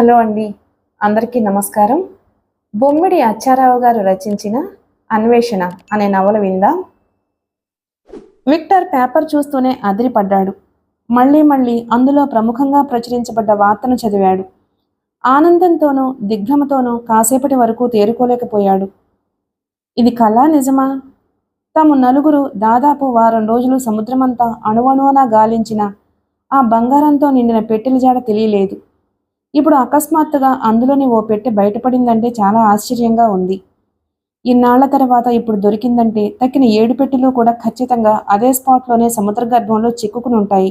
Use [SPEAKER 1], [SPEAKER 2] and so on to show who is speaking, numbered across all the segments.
[SPEAKER 1] Hello అండి, అందరికీ నమస్కారం. బొమ్మిడి అచ్చారావు గారు రచించిన అన్వేషణ అనే నవల విందాం. విక్టర్ పేపర్ చూస్తూనే అదిరిపడ్డాడు. మళ్ళీ అందులో ప్రముఖంగా ప్రచురించబడ్డ వార్తను చదివాడు. ఆనందంతోనూ దిగ్భ్రమతోనూ కాసేపటి వరకు తేరుకోలేకపోయాడు. ఇది కళా నిజమా? తాము నలుగురు దాదాపు వారం రోజులు సముద్రమంతా అణువణువునా గాలించిన ఆ బంగారంతో నిండిన పెట్టెల జాడ తెలియలేదు. ఇప్పుడు అకస్మాత్తుగా అందులోని ఓ పెట్టె బయటపడిందంటే చాలా ఆశ్చర్యంగా ఉంది. ఇన్నాళ్ల తర్వాత ఇప్పుడు దొరికిందంటే తక్కిన 7 పెట్టెలు కూడా ఖచ్చితంగా అదే స్పాట్లోనే సముద్ర గర్భంలో చిక్కుకుని ఉంటాయి.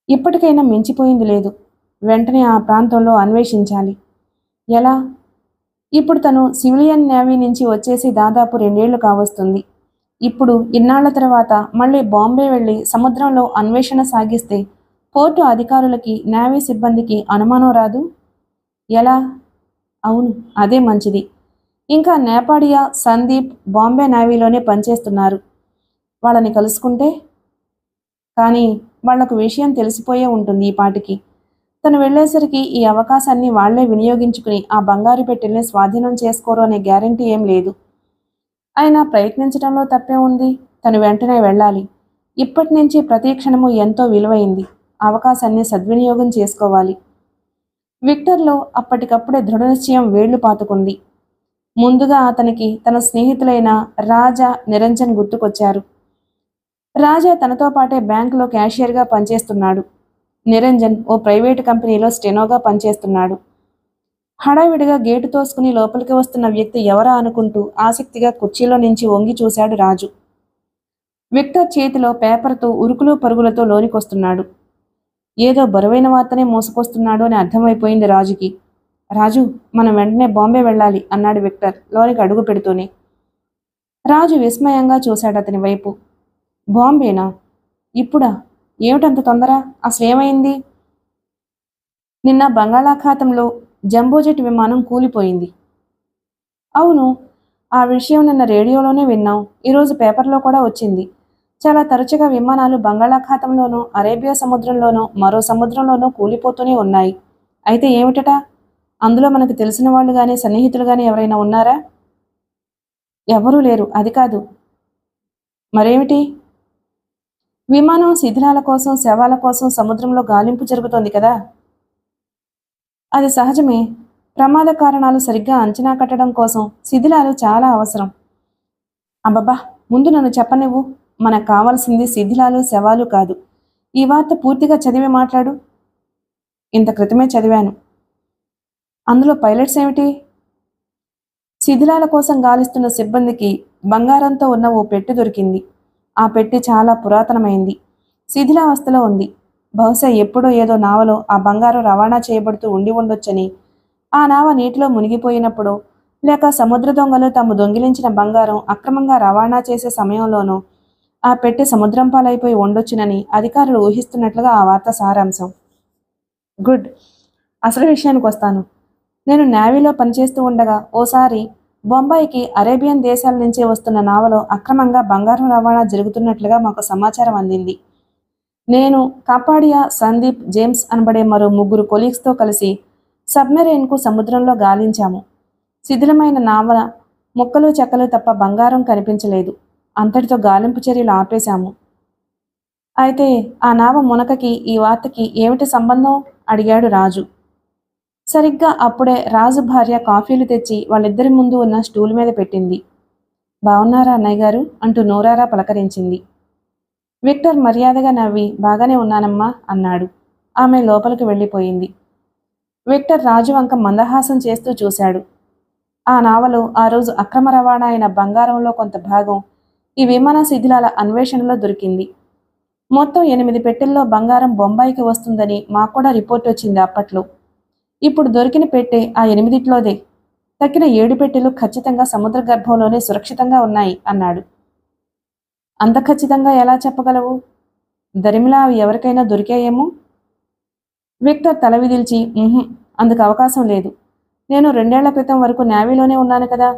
[SPEAKER 1] ఇప్పటికైనా మించిపోయింది లేదు. వెంటనే ఆ ప్రాంతంలో అన్వేషించాలి. ఎలా? ఇప్పుడు తను సివిలియన్ నేవీ నుంచి వచ్చేసి దాదాపు 2 ఏళ్లు కావస్తుంది. ఇప్పుడు ఇన్నాళ్ల తర్వాత మళ్ళీ బాంబే వెళ్ళి సముద్రంలో అన్వేషణ సాగిస్తే పోర్టు అధికారులకి, నేవీ సిబ్బందికి అనుమానం రాదు? ఎలా? అవును, అదే మంచిది. ఇంకా నేపాడియా, సందీప్ బాంబే నేవీలోనే పనిచేస్తున్నారు. వాళ్ళని కలుసుకుంటే? కానీ వాళ్లకు విషయం తెలిసిపోయే ఉంటుంది ఈ పాటికి. తను వెళ్లేసరికి ఈ అవకాశాన్ని వాళ్లే వినియోగించుకుని ఆ బంగారు పెట్టెల్ని స్వాధీనం చేసుకోరు అనే గ్యారంటీ ఏం లేదు. అయినా ప్రయత్నించడంలో తప్పే ఉంది. తను వెంటనే వెళ్ళాలి. ఇప్పటి నుంచి ప్రతి క్షణము ఎంతో విలువైంది. అవకాశాన్ని సద్వినియోగం చేసుకోవాలి. విక్టర్లో అప్పటికప్పుడే దృఢనిశ్చయం వేళ్లు పాతుకుంది. ముందుగా అతనికి తన స్నేహితులైన రాజా, నిరంజన్ గుర్తుకొచ్చారు. రాజా తనతో పాటే బ్యాంకులో క్యాషియర్గా పనిచేస్తున్నాడు. నిరంజన్ ఓ ప్రైవేటు కంపెనీలో స్టెనోగా పనిచేస్తున్నాడు. హడావిడిగా గేటు తోసుకుని లోపలికి వస్తున్న వ్యక్తి ఎవరా అనుకుంటూ ఆసక్తిగా కుర్చీలో నుంచి వంగి చూశాడు రాజు. విక్టర్ చేతిలో పేపర్తో ఉరుకులు పరుగులతో లోనికొస్తున్నాడు. ఏదో బరువైన వార్తనే మోసుకొస్తున్నాడు అని అర్థమైపోయింది రాజుకి. రాజు, మనం వెంటనే బాంబే వెళ్ళాలి అన్నాడు విక్టర్ లోనికి అడుగు పెడుతూనే. రాజు విస్మయంగా చూశాడు అతని వైపు. బాంబేనా? ఇప్పుడా? ఏమిటంత తొందర? అసలేమైంది? నిన్న బంగాళాఖాతంలో జంబోజెట్ విమానం కూలిపోయింది. అవును, ఆ విషయం నిన్న రేడియోలోనే విన్నాం. ఈరోజు పేపర్లో కూడా వచ్చింది. చాలా తరచుగా విమానాలు బంగాళాఖాతంలోనూ, అరేబియా సముద్రంలోనూ, మరో సముద్రంలోనూ కూలిపోతూనే ఉన్నాయి. అయితే ఏమిటట? అందులో మనకు తెలిసిన వాళ్ళు కానీ సన్నిహితులు కానీ ఎవరైనా ఉన్నారా? ఎవరూ లేరు. అది కాదు. మరేమిటి? విమానం శిథిలాల కోసం, శవాల కోసం సముద్రంలో గాలింపు జరుగుతోంది కదా. అది సహజమే. ప్రమాద కారణాలు సరిగ్గా అంచనా కట్టడం కోసం శిథిలాలు చాలా అవసరం. అబ్బబ్బా, ముందు నన్ను చెప్పనివ్వు. మనకు కావాల్సింది శిథిలాలు, శవాలు కాదు. ఈ వార్త పూర్తిగా చదివి మాట్లాడు. ఇంత క్రితమే చదివాను. అందులో పైలట్స్ ఏమిటి? శిథిలాల కోసం గాలిస్తున్న సిబ్బందికి బంగారంతో ఉన్న ఓ పెట్టె దొరికింది. ఆ పెట్టె చాలా పురాతనమైంది. శిథిలావస్థలో ఉంది. బహుశా ఎప్పుడో ఏదో నావలో ఆ బంగారం రవాణా చేయబడుతూ ఉండి ఉండొచ్చని, ఆ నావ నీటిలో మునిగిపోయినప్పుడు, లేక సముద్ర దొంగలు తాము దొంగిలించిన బంగారం అక్రమంగా రవాణా చేసే సమయంలోనూ ఆ పెట్టె సముద్రం పాలైపోయి ఉండొచ్చునని అధికారులు ఊహిస్తున్నట్లుగా ఆ వార్త సారాంశం. గుడ్. అసలు విషయానికి వస్తాను. నేను నేవీలో పనిచేస్తూ ఉండగా ఓసారి బొంబాయికి అరేబియన్ దేశాల నుంచి వస్తున్న నావలో అక్రమంగా బంగారం రవాణా జరుగుతున్నట్లుగా మాకు సమాచారం అందింది. నేను, కాపాడియా, సందీప్, జేమ్స్ అనబడే మరో 3 కొలీగ్స్తో కలిసి సబ్మెరైన్కు సముద్రంలో గాలించాము. శిథిలమైన నావ ముక్కలు చెక్కలు తప్ప బంగారం కనిపించలేదు. అంతటితో గాలింపు చర్యలు ఆపేశాము. అయితే ఆ నావ మునకకి ఈ వార్తకి ఏమిటి సంబంధం? అడిగాడు రాజు. సరిగ్గా అప్పుడే రాజు భార్య కాఫీలు తెచ్చి వాళ్ళిద్దరి ముందు ఉన్న స్టూల్ మీద పెట్టింది. బాగున్నారా అన్నయ్య గారు అంటూ నోరారా పలకరించింది. విక్టర్ మర్యాదగా నవ్వి బాగానే ఉన్నానమ్మా అన్నాడు. ఆమె లోపలికి వెళ్ళిపోయింది. విక్టర్ రాజు వంక మందహాసం చేస్తూ చూశాడు. ఆ నావలో ఆ రోజు అక్రమ రవాణా అయిన బంగారంలో కొంత భాగం ఈ విమాన శిథిలాల అన్వేషణలో దొరికింది. మొత్తం 8 పెట్టెల్లో బంగారం బొంబాయికి వస్తుందని మాకు కూడా రిపోర్ట్ వచ్చింది అప్పట్లో. ఇప్పుడు దొరికిన పెట్టె ఆ 8టిలోదే. తక్కిన 7 పెట్టెలు ఖచ్చితంగా సముద్ర గర్భంలోనే సురక్షితంగా ఉన్నాయి అన్నాడు. అంత ఖచ్చితంగా ఎలా చెప్పగలవు? దరిమిలా అవి ఎవరికైనా దొరికాయేమో. విక్టర్ తల విదిల్చి అందుకు అవకాశం లేదు. నేను 2 ఏళ్ల క్రితం వరకు నేవీలోనే ఉన్నాను కదా.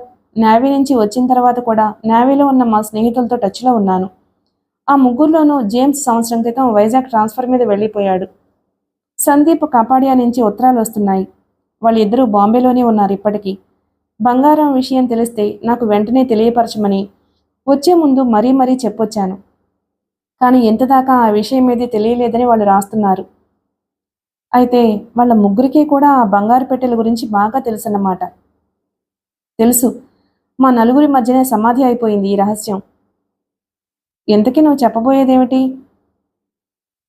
[SPEAKER 1] నేవీ నుంచి వచ్చిన తర్వాత కూడా నేవీలో ఉన్న మా స్నేహితులతో టచ్లో ఉన్నాను. ఆ 3లోనూ జేమ్స్ సంవత్సరం క్రితం వైజాగ్ ట్రాన్స్ఫర్ మీద వెళ్ళిపోయాడు. సందీప్ కపాడియా నుంచి ఉత్తరాలు వస్తున్నాయి. వాళ్ళిద్దరూ బాంబేలోనే ఉన్నారు ఇప్పటికీ. బంగారం విషయం తెలిస్తే నాకు వెంటనే తెలియపరచమని వచ్చే ముందు మరీ మరీ చెప్పొచ్చాను. కానీ ఇంతదాకా ఆ విషయం ఏది తెలియలేదని వాళ్ళు రాస్తున్నారు. అయితే వాళ్ళ ముగ్గురికి కూడా ఆ బంగారు పెట్టెల గురించి బాగా తెలుసన్నమాట. తెలుసు. మా నలుగురి మధ్యనే సమాధి అయిపోయింది ఈ రహస్యం. ఎంతకీ నువ్వు చెప్పబోయేదేమిటి?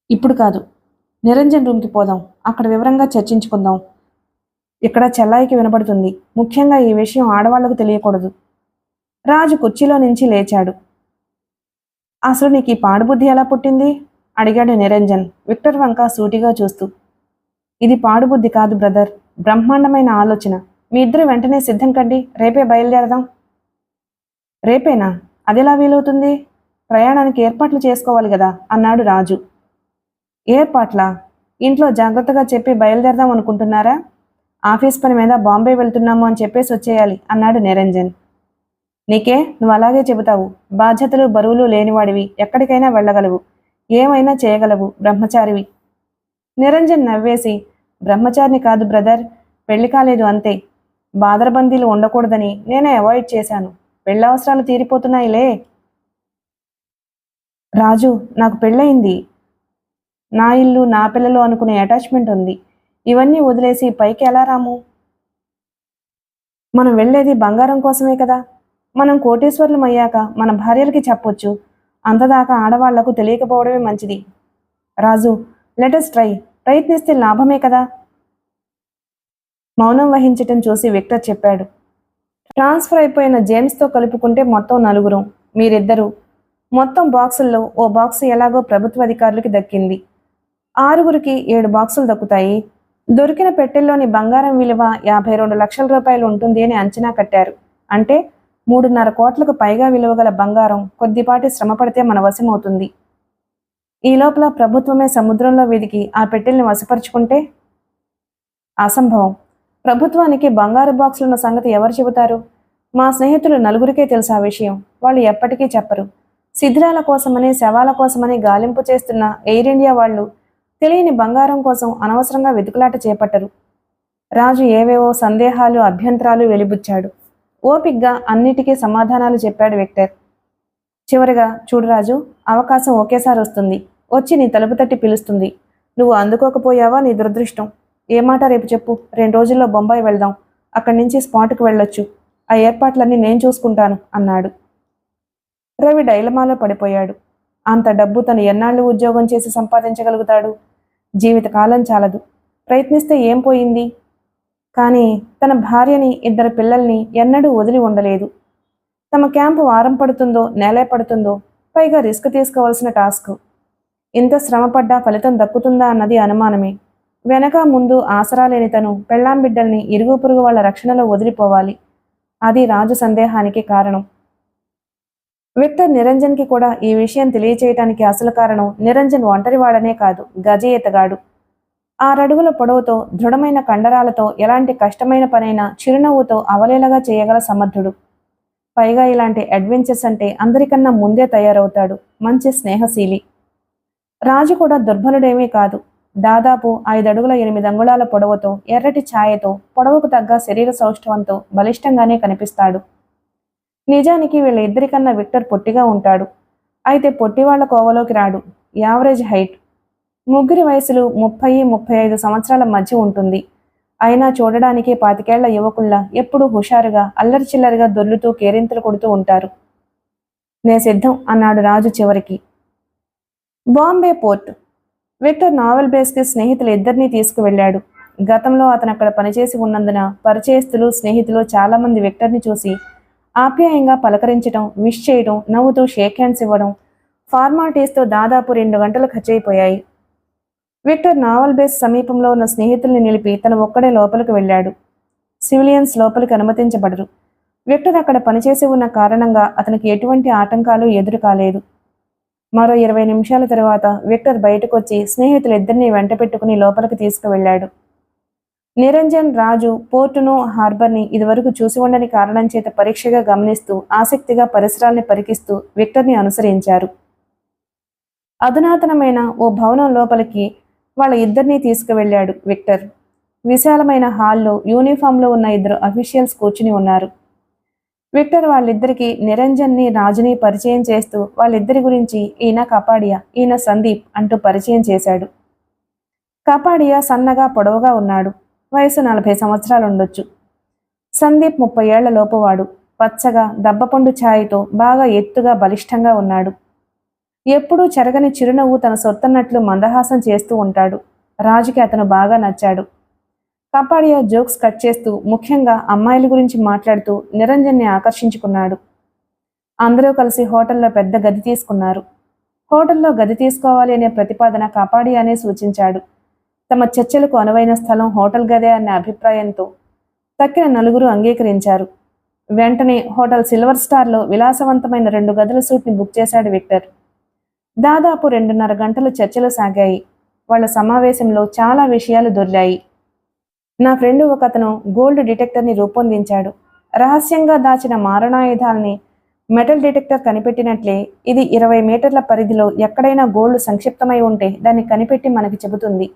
[SPEAKER 1] ఇప్పుడు కాదు. నిరంజన్ రూమ్కి పోదాం. అక్కడ వివరంగా చర్చించుకుందాం. ఇక్కడ చెల్లాయికి వినపడుతుంది. ముఖ్యంగా ఈ విషయం ఆడవాళ్లకు తెలియకూడదు. రాజు కుర్చీలో నుంచి లేచాడు. అసలు నీకు ఈ పాడుబుద్ధి ఎలా పుట్టింది? అడిగాడు నిరంజన్ విక్టర్ వంక సూటిగా చూస్తూ. ఇది పాడుబుద్ధి కాదు బ్రదర్, బ్రహ్మాండమైన ఆలోచన. మీ ఇద్దరు వెంటనే సిద్ధం కండి, రేపే బయలుదేరదాం. రేపేనా? అదెలా వీలవుతుంది? ప్రయాణానికి ఏర్పాట్లు చేసుకోవాలి కదా అన్నాడు రాజు. ఏర్పాట్లా? ఇంట్లో జాగ్రత్తగా చెప్పి బయలుదేరదాం అనుకుంటున్నారా? ఆఫీస్ పని మీద బాంబే వెళ్తున్నాము అని చెప్పేసి వచ్చేయాలి అన్నాడు నిరంజన్. నీకే, నువ్వు అలాగే చెబుతావు. బాధ్యతలు బరువులు లేనివాడివి, ఎక్కడికైనా వెళ్ళగలవు, ఏమైనా చేయగలవు, బ్రహ్మచారివి. నిరంజన్ నవ్వేసి, బ్రహ్మచారిని కాదు బ్రదర్, పెళ్లి కాలేదు అంతే. బాదరబందీలు ఉండకూడదని నేనే అవాయిడ్ చేశాను. పెళ్ళవసరాలు తీరిపోతున్నాయిలే. రాజు, నాకు పెళ్ళయింది. నా ఇల్లు నా పిల్లలు అనుకునే అటాచ్మెంట్ ఉంది. ఇవన్నీ వదిలేసి పైకి ఎలా రాము? మనం వెళ్ళేది బంగారం కోసమే కదా. మనం కోటీశ్వర్లం అయ్యాక మన భార్యలకి చెప్పొచ్చు. అంతదాకా ఆడవాళ్లకు తెలియకపోవడమే మంచిది. రాజు, లెటస్ ట్రై. ప్రయత్నిస్తే లాభమే కదా. మౌనం వహించటం చూసి విక్టర్ చెప్పాడు. ట్రాన్స్ఫర్ అయిపోయిన జేమ్స్తో కలుపుకుంటే మొత్తం నలుగురం, మీరిద్దరూ. మొత్తం బాక్సుల్లో ఓ బాక్సు ఎలాగో ప్రభుత్వ అధికారులకి దక్కింది. 6గురికి 7 బాక్సులు దక్కుతాయి. దొరికిన పెట్టెల్లోని బంగారం విలువ 52 లక్షల రూపాయలు ఉంటుంది అని అంచనా కట్టారు. అంటే 3.5 కోట్లకు పైగా విలువగల బంగారం కొద్దిపాటి శ్రమ పడితే మన వశమవుతుంది. ఈ లోపల ప్రభుత్వమే సముద్రంలో వెదికి ఆ పెట్టెల్ని వశపరుచుకుంటే? అసంభవం. ప్రభుత్వానికి బంగారు బాక్సులున్న సంగతి ఎవరు చెబుతారు? మా స్నేహితులు 4గురికే తెలుసు ఆ విషయం. వాళ్ళు ఎప్పటికీ చెప్పరు. శిథిరాల కోసమని, శవాల కోసమని గాలింపు చేస్తున్న ఎయిర్ ఇండియా వాళ్ళు తెలియని బంగారం కోసం అనవసరంగా వెతుకులాట చేపట్టరు. రాజు ఏవేవో సందేహాలు, అభ్యంతరాలు వెలిబుచ్చాడు. ఓపిగ్గా అన్నిటికీ సమాధానాలు చెప్పాడు విక్టర్. చివరిగా, చూడు రాజు, అవకాశం ఒకేసారి వస్తుంది. వచ్చి నీ తలుపు తట్టి పిలుస్తుంది. నువ్వు అందుకోకపోయావా నీ దురదృష్టం. ఏమాట రేపు చెప్పు. 2 రోజుల్లో బొంబాయి వెళ్దాం. అక్కడి నుంచి స్పాట్కి వెళ్ళొచ్చు. ఆ ఏర్పాట్లన్నీ నేను చూసుకుంటాను అన్నాడు. రవి డైలమాలో పడిపోయాడు. అంత డబ్బు తను ఎన్నాళ్ళు ఉద్యోగం చేసి సంపాదించగలుగుతాడు? జీవితకాలం చాలదు. ప్రయత్నిస్తే ఏం పోయింది? కానీ తన భార్యని, 2 పిల్లల్ని ఎన్నడూ వదిలి ఉండలేదు. తమ క్యాంపు వారం పడుతుందో నెలే పడుతుందో, పైగా రిస్క్ తీసుకోవాల్సిన టాస్క్. ఇంత శ్రమపడ్డా ఫలితం దక్కుతుందా అన్నది అనుమానమే. వెనక ముందు ఆసరా లేని తను పెళ్ళాం బిడ్డల్ని ఇరుగు పొరుగు వాళ్ళ రక్షణలో వదిలిపోవాలి. అది రాజు సందేహానికి కారణం. విక్టర్ నిరంజన్కి కూడా ఈ విషయం తెలియచేయటానికి అసలు కారణం నిరంజన్ ఒంటరివాడనే కాదు, గజేతగాడు. 6 అడుగుల పొడవుతో, దృఢమైన కండరాలతో ఎలాంటి కష్టమైన పనైనా చిరునవ్వుతో అవలేలగా చేయగల సమర్థుడు. పైగా ఇలాంటి అడ్వెంచర్స్ అంటే అందరికన్నా ముందే తయారవుతాడు. మంచి స్నేహశీలి. రాజు కూడా దుర్బలుడేమీ కాదు. దాదాపు 5 అడుగుల 8 అంగుళాల పొడవుతో, ఎర్రటి ఛాయతో, పొడవుకు తగ్గ శరీర సౌష్ఠవంతో బలిష్టంగానే కనిపిస్తాడు. నిజానికి వీళ్ళ ఇద్దరికన్నా విక్టర్ పొట్టిగా ఉంటాడు. అయితే పొట్టివాళ్ల కోవలోకి రాడు. Average height. ముగ్గురి వయసులు 30-35 సంవత్సరాల మధ్య ఉంటుంది. అయినా చూడడానికి 25 ఏళ్ల యువకుల్లా ఎప్పుడూ హుషారుగా, అల్లరి చిల్లరిగా దొర్లుతూ కేరింతలు కొడుతూ ఉంటారు. నే సిద్ధం అన్నాడు రాజు చివరికి. బాంబే పోర్ట్. విక్టర్ నావెల్ బేస్కి స్నేహితులు ఇద్దరినీ తీసుకువెళ్ళాడు. గతంలో అతను అక్కడ పనిచేసి ఉన్నందున పరిచయస్తులు, స్నేహితులు చాలామంది విక్టర్ని చూసి ఆప్యాయంగా పలకరించడం, విష్ చేయడం, నవ్వుతూ షేక్ హ్యాండ్స్ ఇవ్వడం, ఫార్మాలిటీస్తో దాదాపు 2 గంటలు ఖర్చయిపోయాయి. విక్టర్ నావల్ బేస్ సమీపంలో ఉన్న స్నేహితుల్ని నిలిపి తన ఒక్కడే లోపలికి వెళ్ళాడు. సివిలియన్స్ లోపలికి అనుమతించబడరు. విక్టర్ అక్కడ పనిచేసి ఉన్న కారణంగా అతనికి ఎటువంటి ఆటంకాలు ఎదురు కాలేదు. మరో 20 నిమిషాల తరువాత విక్టర్ బయటకొచ్చి స్నేహితులిద్దరినీ వెంట పెట్టుకుని లోపలికి తీసుకువెళ్ళాడు. నిరంజన్, రాజు పోర్టును, హార్బర్ని ఇదివరకు చూసి ఉండని కారణం చేత పరీక్షగా గమనిస్తూ, ఆసక్తిగా పరిసరాల్ని పరికిస్తూ విక్టర్ని అనుసరించారు. అధునాతనమైన ఓ భవనం లోపలికి వాళ్ళ ఇద్దరినీ తీసుకువెళ్ళాడు విక్టర్. విశాలమైన హాల్లో యూనిఫామ్లో ఉన్న ఇద్దరు అఫీషియల్స్ కూర్చుని ఉన్నారు. విక్టర్ వాళ్ళిద్దరికీ నిరంజన్ని, రాజుని పరిచయం చేస్తూ వాళ్ళిద్దరి గురించి ఈయన కపాడియా, ఈయన సందీప్ అంటూ పరిచయం చేశాడు. కపాడియా సన్నగా పొడవుగా ఉన్నాడు. వయసు 40 సంవత్సరాలుండొచ్చు. సందీప్ 30 ఏళ్ల లోపువాడు. పచ్చగా దబ్బపండు ఛాయతో బాగా ఎత్తుగా బలిష్టంగా ఉన్నాడు. ఎప్పుడూ చెరగని చిరునవ్వు తన సొత్తన్నట్లు మందహాసం చేస్తూ ఉంటాడు. రాజుకి అతను బాగా నచ్చాడు. కపాడియా జోక్స్ కట్ చేస్తూ ముఖ్యంగా అమ్మాయిల గురించి మాట్లాడుతూ నిరంజన్ని ఆకర్షించుకున్నాడు. అందరూ కలిసి హోటల్లో పెద్ద గది తీసుకున్నారు. హోటల్లో గది తీసుకోవాలి అనే ప్రతిపాదన కపాడియానే సూచించాడు. తమ చర్చలకు అనువైన స్థలం హోటల్ గదే అనే అభిప్రాయంతో తక్కిన నలుగురు అంగీకరించారు. వెంటనే హోటల్ సిల్వర్ స్టార్లో విలాసవంతమైన 2 గదుల సూట్ని బుక్ చేశాడు విక్టర్. దాదాపు 2:30 గంటలు చర్చలు సాగాయి. వాళ్ళ సమావేశంలో చాలా విషయాలు దొర్లాయి. నా ఫ్రెండ్ ఒకతను గోల్డ్ డిటెక్టర్ని రూపొందించాడు. రహస్యంగా దాచిన మారణాయుధాల్ని మెటల్ డిటెక్టర్ కనిపెట్టినట్లే ఇది 20 మీటర్ల పరిధిలో ఎక్కడైనా గోల్డ్ సంక్షిప్తమై ఉంటే దాన్ని కనిపెట్టి మనకి చెబుతుంది.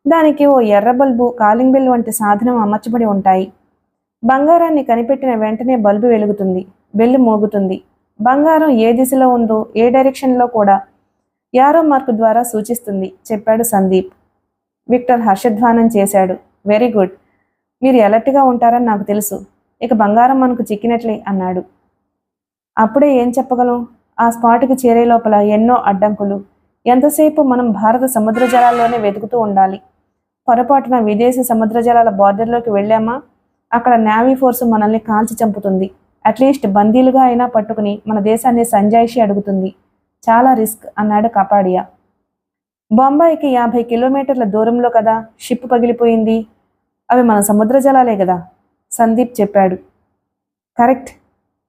[SPEAKER 1] దానికి ఓ ఎర్ర బల్బు, కాలింగ్ బెల్ వంటి సాధనం అమర్చబడి ఉంటాయి. బంగారాన్ని కనిపెట్టిన వెంటనే బల్బు వెలుగుతుంది, బెల్లు మోగుతుంది. బంగారం ఏ దిశలో ఉందో, ఏ డైరెక్షన్లో కూడా యారో మార్కు ద్వారా సూచిస్తుంది, చెప్పాడు సందీప్. విక్టర్ హర్షధ్వానం చేశాడు. వెరీ గుడ్, మీరు ఎలర్ట్గా ఉంటారని నాకు తెలుసు. ఇక బంగారం మనకు చిక్కినట్లే అన్నాడు. అప్పుడే ఏం చెప్పగలం? ఆ స్పాట్కి చేరే లోపల ఎన్నో అడ్డంకులు. ఎంతసేపు మనం భారత సముద్ర జలాల్లోనే వెతుకుతూ ఉండాలి. పొరపాటున విదేశీ సముద్ర జలాల బార్డర్లోకి వెళ్ళామా, అక్కడ నేవీ ఫోర్సు మనల్ని కాల్చి చంపుతుంది. అట్లీస్ట్ బందీలుగా అయినా పట్టుకుని మన దేశాన్ని సంజాయిషి అడుగుతుంది. చాలా రిస్క్ అన్నాడు కపాడియా. బొంబాయికి 50 కిలోమీటర్ల దూరంలో కదా షిప్ పగిలిపోయింది. అవి మన సముద్ర జలాలే కదా, సందీప్ చెప్పాడు. కరెక్ట్,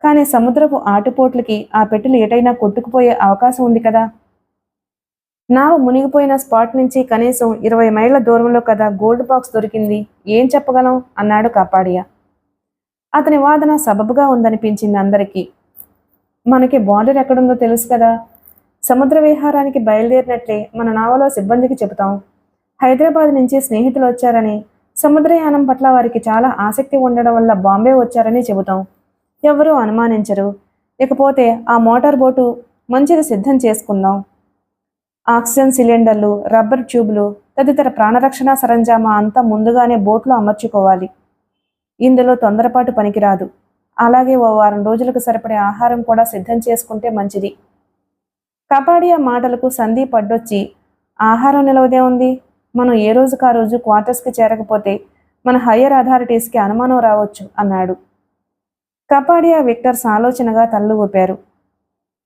[SPEAKER 1] కానీ సముద్రపు ఆటుపోట్లకి ఆ పెట్టెలు ఎటైనా కొట్టుకుపోయే అవకాశం ఉంది కదా. నావ మునిగిపోయిన స్పాట్ నుంచి కనీసం 20 మైళ్ళ దూరంలో కదా గోల్డ్ బాక్స్ దొరికింది. ఏం చెప్పగలం అన్నాడు కపాడియా. అతని వాదన సబబుగా ఉందనిపించింది అందరికీ. మనకి బార్డర్ ఎక్కడుందో తెలుసు కదా. సముద్ర విహారానికి బయలుదేరినట్లే మన నావలో సిబ్బందికి చెబుతాం. హైదరాబాద్ నుంచి స్నేహితులు వచ్చారని, సముద్రయానం పట్ల వారికి చాలా ఆసక్తి ఉండడం వల్ల బాంబే వచ్చారని చెబుతాం. ఎవరూ అనుమానించరు. ఇకపోతే ఆ మోటార్ బోటు మంచిది సిద్ధం చేసుకుందాం. ఆక్సిజన్ సిలిండర్లు, రబ్బర్ ట్యూబ్లు తదితర ప్రాణరక్షణ సరంజామా అంతా ముందుగానే బోట్లో అమర్చుకోవాలి. ఇందులో తొందరపాటు పనికిరాదు. అలాగే ఓ వారం రోజులకు సరిపడే ఆహారం కూడా సిద్ధం చేసుకుంటే మంచిది. కపాడియా మాటలకు సందీప్ అడ్డొచ్చి, ఆహారం నిలవదే ఉంది. మనం ఏ రోజుకు ఆ రోజు క్వార్టర్స్కి చేరకపోతే మన హయ్యర్ అథారిటీస్కి అనుమానం రావచ్చు అన్నాడు. కపాడియా, విక్టర్స్ ఆలోచనగా తల్లు ఊపారు.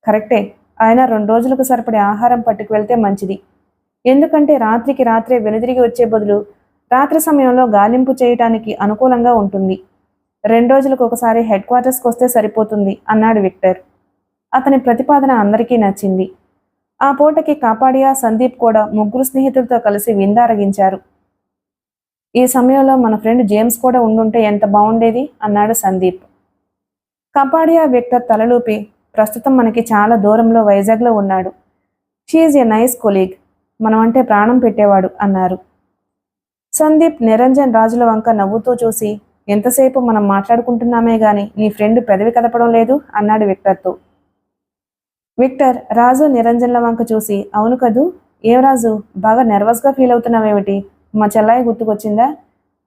[SPEAKER 1] కరెక్టే, ఆయన 2 రోజులకు సరిపడే ఆహారం పట్టుకు వెళ్తే మంచిది. ఎందుకంటే రాత్రికి రాత్రే వెనుదిరిగి వచ్చే బదులు రాత్రి సమయంలో గాలింపు చేయటానికి అనుకూలంగా ఉంటుంది. 2 రోజులకు ఒకసారి హెడ్ క్వార్టర్స్కి వస్తే సరిపోతుంది అన్నాడు విక్టర్. అతని ప్రతిపాదన అందరికీ నచ్చింది. ఆ పూటకి కాపాడియా, సందీప్ కూడా 3 స్నేహితులతో కలిసి విందారగించారు. ఈ సమయంలో మన ఫ్రెండ్ జేమ్స్ కూడా ఉండుంటే ఎంత బాగుండేది అన్నాడు సందీప్. కపాడియా, విక్టర్ తలలూపి, ప్రస్తుతం మనకి చాలా దూరంలో వైజాగ్లో ఉన్నాడు. షీఈ్ ఎ నైస్ కొలీగ్, మనమంటే ప్రాణం పెట్టేవాడు అన్నారు. సందీప్ నిరంజన్, రాజుల వంక నవ్వుతూ చూసి, ఎంతసేపు మనం మాట్లాడుకుంటున్నామే గాని నీ ఫ్రెండ్ పెదవి కదపడం లేదు అన్నాడు విక్టర్తో. విక్టర్ రాజు, నిరంజన్ల వంక చూసి, అవును కదూ, ఏం రాజు బాగా నర్వస్గా ఫీల్ అవుతున్నావేమిటి? మా చెల్లాయి గుర్తుకొచ్చిందా?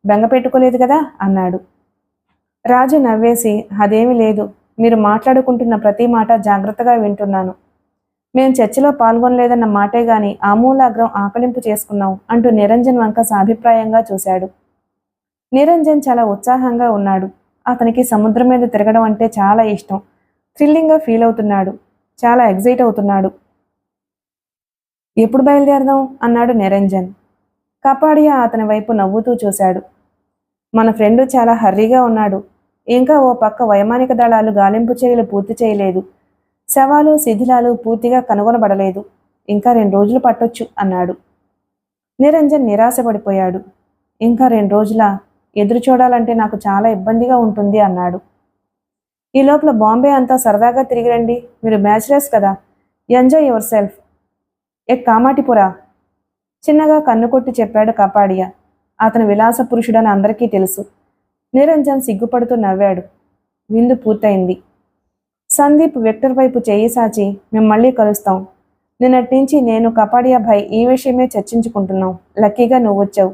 [SPEAKER 1] బెంగ పెట్టుకోలేదు కదా అన్నాడు. రాజు నవ్వేసి, అదేమీ లేదు, మీరు మాట్లాడుకుంటున్న ప్రతి మాట జాగ్రత్తగా వింటున్నాను. మేం చర్చలో పాల్గొనలేదన్న మాటే గాని ఆమూలాగ్రం ఆకలింపు చేసుకున్నాం అంటూ నిరంజన్ వంక సాభిప్రాయంగా చూశాడు. నిరంజన్ చాలా ఉత్సాహంగా ఉన్నాడు. అతనికి సముద్రం మీద తిరగడం అంటే చాలా ఇష్టం. థ్రిల్లింగ్గా ఫీల్ అవుతున్నాడు. చాలా ఎగ్జైట్ అవుతున్నాడు. ఎప్పుడు బయలుదేరదాం అన్నాడు నిరంజన్. కపాడియా అతని వైపు నవ్వుతూ చూశాడు. మన ఫ్రెండు చాలా హర్రీగా ఉన్నాడు. ఇంకా ఓ పక్క వైమానిక దళాలు గాలింపు చర్యలు పూర్తి చేయలేదు. శవాలు, శిథిలాలు పూర్తిగా కనుగొనబడలేదు. ఇంకా 2 రోజులు పట్టొచ్చు అన్నాడు. నిరంజన్ నిరాశపడిపోయాడు. ఇంకా 2 రోజులా? ఎదురు చూడాలంటే నాకు చాలా ఇబ్బందిగా ఉంటుంది అన్నాడు. ఈ లోపల బాంబే అంతా సరదాగా తిరిగి రండి. మీరు బ్యాచిలర్స్ కదా, ఎంజాయ్ యువర్ సెల్ఫ్. కామాటిపురా. చిన్నగా కన్ను కొట్టి చెప్పాడు కపాడియా. అతను విలాస పురుషుడని అందరికీ తెలుసు. నిరంజన్ సిగ్గుపడుతూ నవ్వాడు. విందు పూర్తయింది. సందీప్ విక్టర్ వైపు చేయి సాచి, మేము మళ్ళీ కలుస్తాం. నిన్నటి నుంచి నేను కపాడియా భాయ్ ఈ విషయమే చర్చించుకుంటున్నాం. లక్కీగా నువ్వు వచ్చావు.